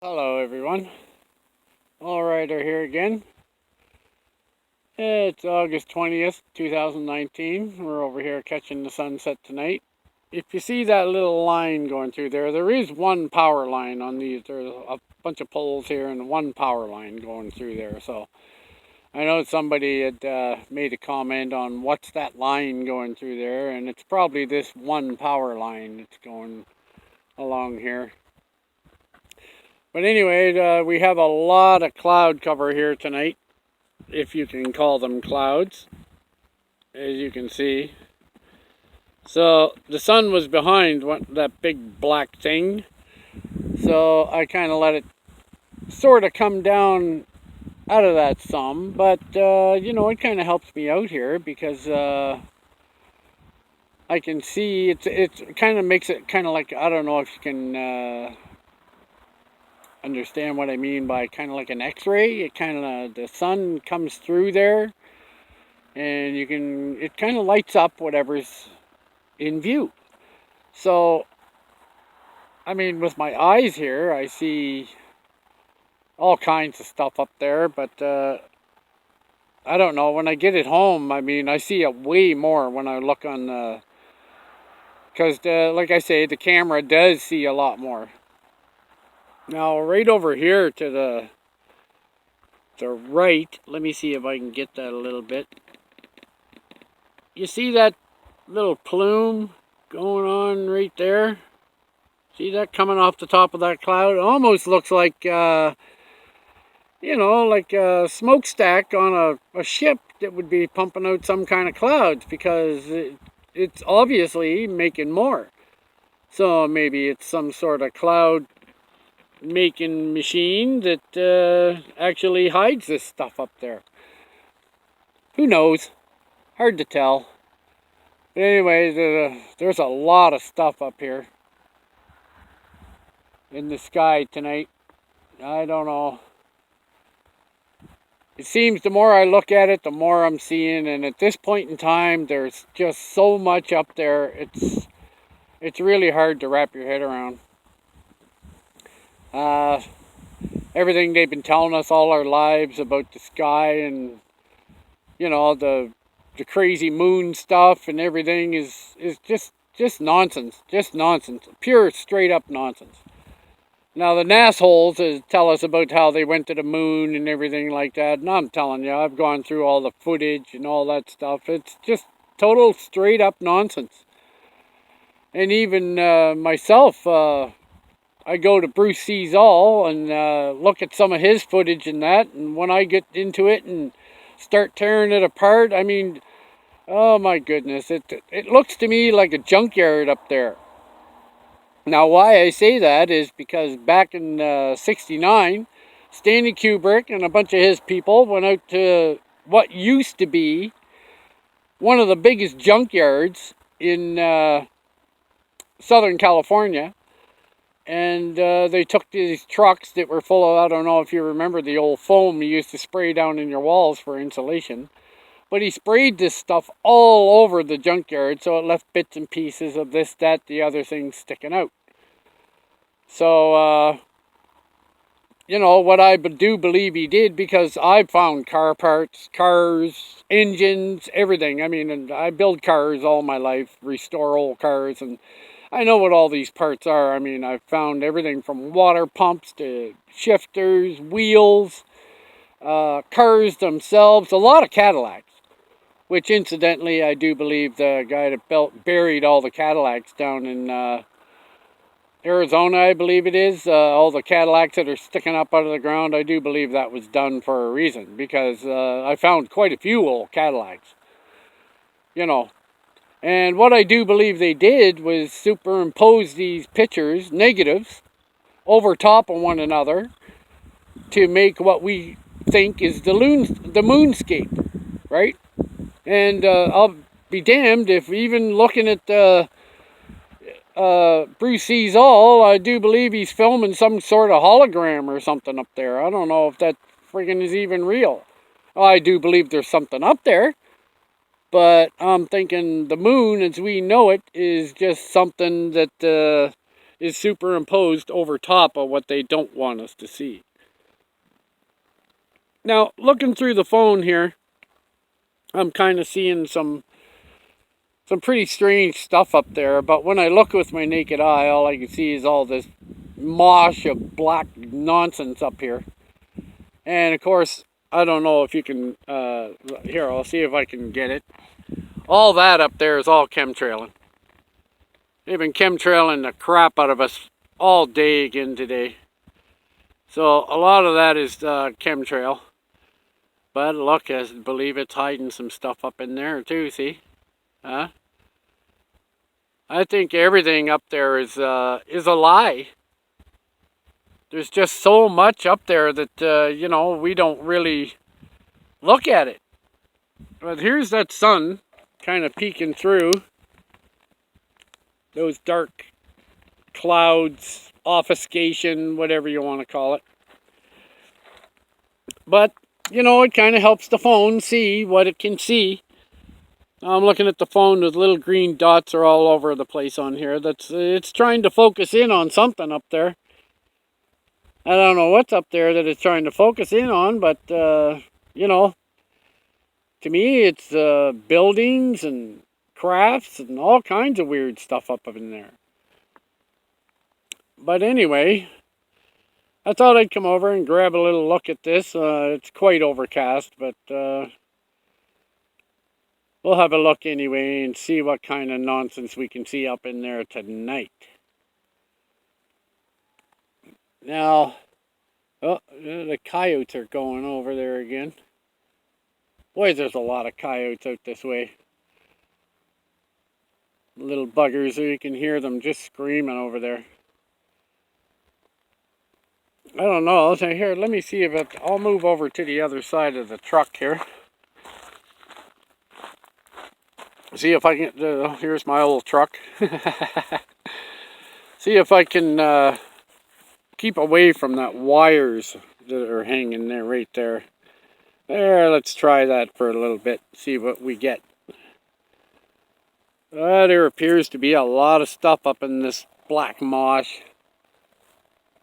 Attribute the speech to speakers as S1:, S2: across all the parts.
S1: Hello everyone, Allrighter here again. It's August 20th, 2019. We're over here catching the sunset tonight. If you see that little line going through there, there is one power line on these. There's a bunch of poles here and one power line going through there. So I know somebody had made a comment on what's that line going through there, and it's probably this one power line that's going along here. But anyway, we have a lot of cloud cover here tonight, if you can call them clouds, as you can see. So the sun was behind that big black thing, so I kind of let it sort of come down out of that some, but it kind of helps me out here because I can see it kind of makes it kind of like, I don't know if you can understand what I mean by kind of like an x-ray. It kind of, the sun comes through there and it kind of lights up whatever's in view. So, I mean, with my eyes here, I see all kinds of stuff up there, but I don't know. When I get it home, I mean, I see it way more when I look on the, because like I say, the camera does see a lot more. Now, right over here to the right, let me see if I can get that a little bit. You see that little plume going on right there? See that coming off the top of that cloud? It almost looks like, like a smokestack on a ship that would be pumping out some kind of clouds, because it's obviously making more. So maybe it's some sort of cloud making machine that actually hides this stuff up there. Who knows? Hard to tell. But anyways, there's a lot of stuff up here in the sky tonight. I don't know. It seems the more I look at it, the more I'm seeing, and at this point in time, there's just so much up there. It's really hard to wrap your head around. Everything they've been telling us all our lives about the sky and the crazy moon stuff and everything is just nonsense, pure straight up nonsense. Now the nassholes tell us about how they went to the moon and everything like that, and I'm telling you, I've gone through all the footage and all that stuff. It's just total straight up nonsense. And even myself, I go to Bruce Sees All and look at some of his footage and that, and when I get into it and start tearing it apart, I mean, oh my goodness, it looks to me like a junkyard up there. Now, why I say that is because back in '69, Stanley Kubrick and a bunch of his people went out to what used to be one of the biggest junkyards in Southern California. And they took these trucks that were full of, I don't know if you remember the old foam you used to spray down in your walls for insulation. But he sprayed this stuff all over the junkyard, so it left bits and pieces of this, that, the other thing sticking out. So, what I do believe he did, because I've found car parts, cars, engines, everything. I mean, I build cars all my life, restore old cars, and I know what all these parts are. I mean, I've found everything from water pumps to shifters, wheels, cars themselves, a lot of Cadillacs. Which, incidentally, I do believe the guy that buried all the Cadillacs down in Arizona, I believe it is, all the Cadillacs that are sticking up out of the ground, I do believe that was done for a reason, because I found quite a few old Cadillacs. And what I do believe they did was superimpose these pictures, negatives, over top of one another to make what we think is the moonscape, right? And I'll be damned if, even looking at Bruce Sees All, I do believe he's filming some sort of hologram or something up there. I don't know if that friggin' is even real. I do believe there's something up there, but I'm thinking the moon as we know it is just something that is superimposed over top of what they don't want us to see. Now, looking through the phone here, I'm kind of seeing some pretty strange stuff up there, but when I look with my naked eye, all I can see is all this mosh of black nonsense up here. And of course, I don't know if you can, here, I'll see if I can get it. All that up there is all chemtrailing. They've been chemtrailing the crap out of us all day again today. So a lot of that is chemtrail. But look, I believe it's hiding some stuff up in there too, see? Huh? I think everything up there is a lie. There's just so much up there that, you know, we don't really look at it. But here's that sun kind of peeking through those dark clouds, obfuscation, whatever you want to call it. But, you know, it kind of helps the phone see what it can see. I'm looking at the phone, those little green dots are all over the place on here. It's trying to focus in on something up there. I don't know what's up there that it's trying to focus in on, but, you know, to me it's buildings and crafts and all kinds of weird stuff up in there. But anyway, I thought I'd come over and grab a little look at this. It's quite overcast, but we'll have a look anyway and see what kind of nonsense we can see up in there tonight. Now, oh, the coyotes are going over there again. Boy, there's a lot of coyotes out this way. Little buggers, you can hear them just screaming over there. I don't know. Here, let me see if I'll move over to the other side of the truck here. See if I can, here's my old truck. See if I can keep away from that wires that are hanging there, right there. There, let's try that for a little bit, see what we get. There appears to be a lot of stuff up in this black mosh.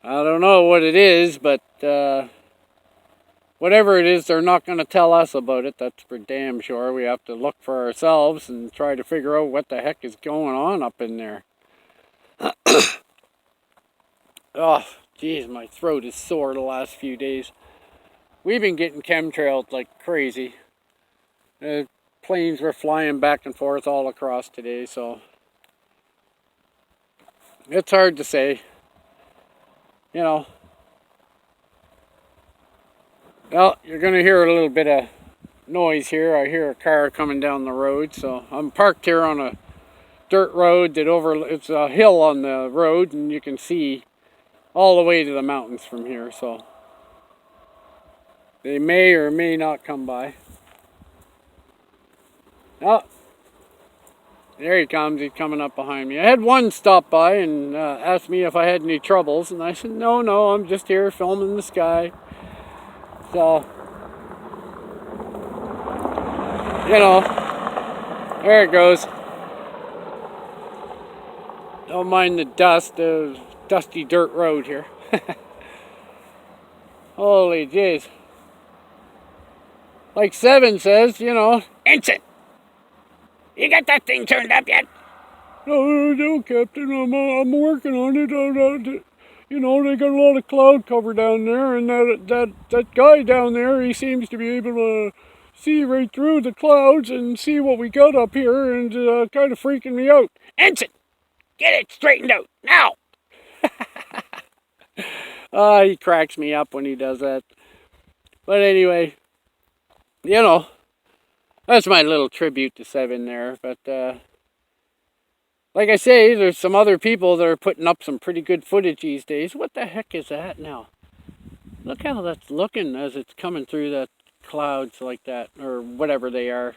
S1: I don't know what it is, but whatever it is, they're not going to tell us about it. That's for damn sure. We have to look for ourselves and try to figure out what the heck is going on up in there. Oh, geez, my throat is sore the last few days. We've been getting chemtrailed like crazy. Planes were flying back and forth all across today, so it's hard to say. You know, well, you're going to hear a little bit of noise here. I hear a car coming down the road, so I'm parked here on a dirt road that it's a hill on the road, and you can see all the way to the mountains from here, so they may or may not come by. Oh, there he comes. He's coming up behind me. I had one stop by and asked me if I had any troubles, and I said, no, I'm just here filming the sky. So, you know, there it goes. Don't mind the dust, the dusty dirt road here. Holy jeez. Like Seven says, you know, Ensign, you got that thing turned up yet? No, Captain, I'm working on it. You know, they got a lot of cloud cover down there, and that guy down there, he seems to be able to see right through the clouds and see what we got up here, and kind of freaking me out. Ensign, get it straightened out, now! He cracks me up when he does that. But anyway, you know, that's my little tribute to Seven there, but like I say, there's some other people that are putting up some pretty good footage these days. What the heck is that now? Look how that's looking as it's coming through the clouds like that, or whatever they are.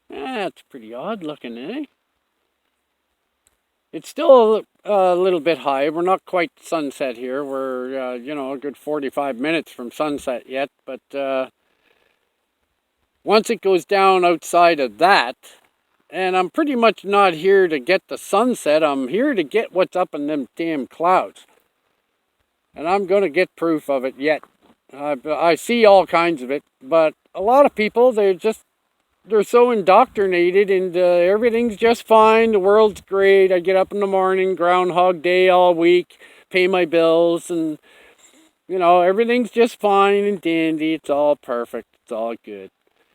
S1: That's pretty odd looking, eh? It's still a little bit high. We're not quite sunset here. We're, you know, a good 45 minutes from sunset yet, but once it goes down outside of that, And I'm pretty much not here to get the sunset. I'm here to get what's up in them damn clouds. And I'm going to get proof of it yet. I see all kinds of it. But a lot of people, they're so indoctrinated and everything's just fine. The world's great. I get up in the morning, Groundhog Day all week, pay my bills, and, everything's just fine and dandy. It's all perfect. It's all good.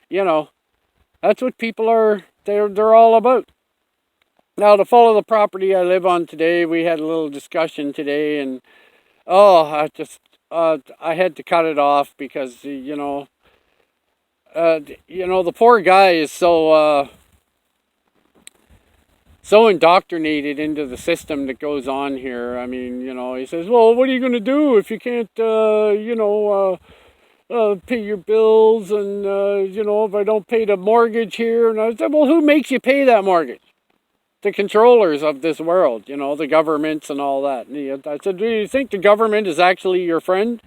S1: That's what people they're all about. Now, to follow the property I live on today, we had a little discussion today, and I had to cut it off because the poor guy is so indoctrinated into the system that goes on here. I mean, he says, well, what are you going to do if you can't, pay your bills and, if I don't pay the mortgage here? And I said, well, who makes you pay that mortgage? The controllers of this world, the governments and all that. And I said, do you think the government is actually your friend?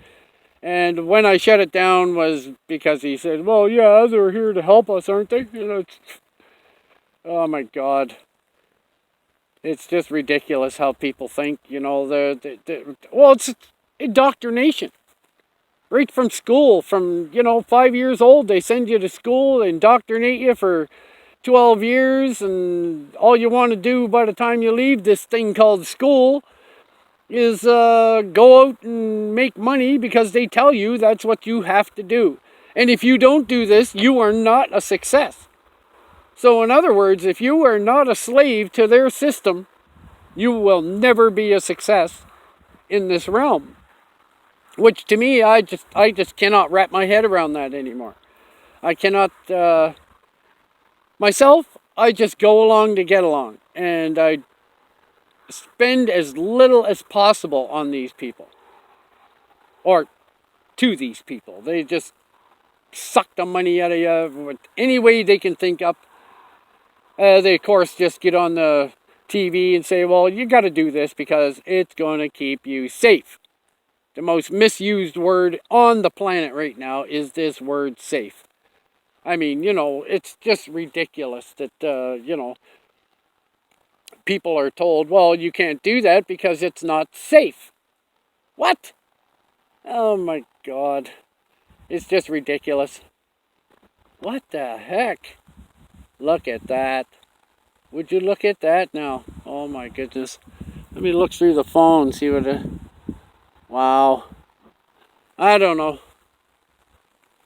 S1: And when I shut it down was because he said, well, yeah, they're here to help us, aren't they? Oh my God. It's just ridiculous how people think, well, it's indoctrination. Right from school, from, 5 years old, they send you to school, they indoctrinate you for 12 years, and all you want to do by the time you leave this thing called school is go out and make money because they tell you that's what you have to do. And if you don't do this, you are not a success. So in other words, if you are not a slave to their system, you will never be a success in this realm. Which to me, I just cannot wrap my head around that anymore. I cannot, myself, I just go along to get along. And I spend as little as possible on these people. Or to these people. They just suck the money out of you any way they can think up. They, of course, just get on the TV and say, well, you got to do this because it's going to keep you safe. The most misused word on the planet right now is this word safe. I mean, it's just ridiculous that, people are told, well, you can't do that because it's not safe. What? Oh my God. It's just ridiculous. What the heck? Look at that. Would you look at that now? Oh my goodness. Let me look through the phone and see what wow. I don't know.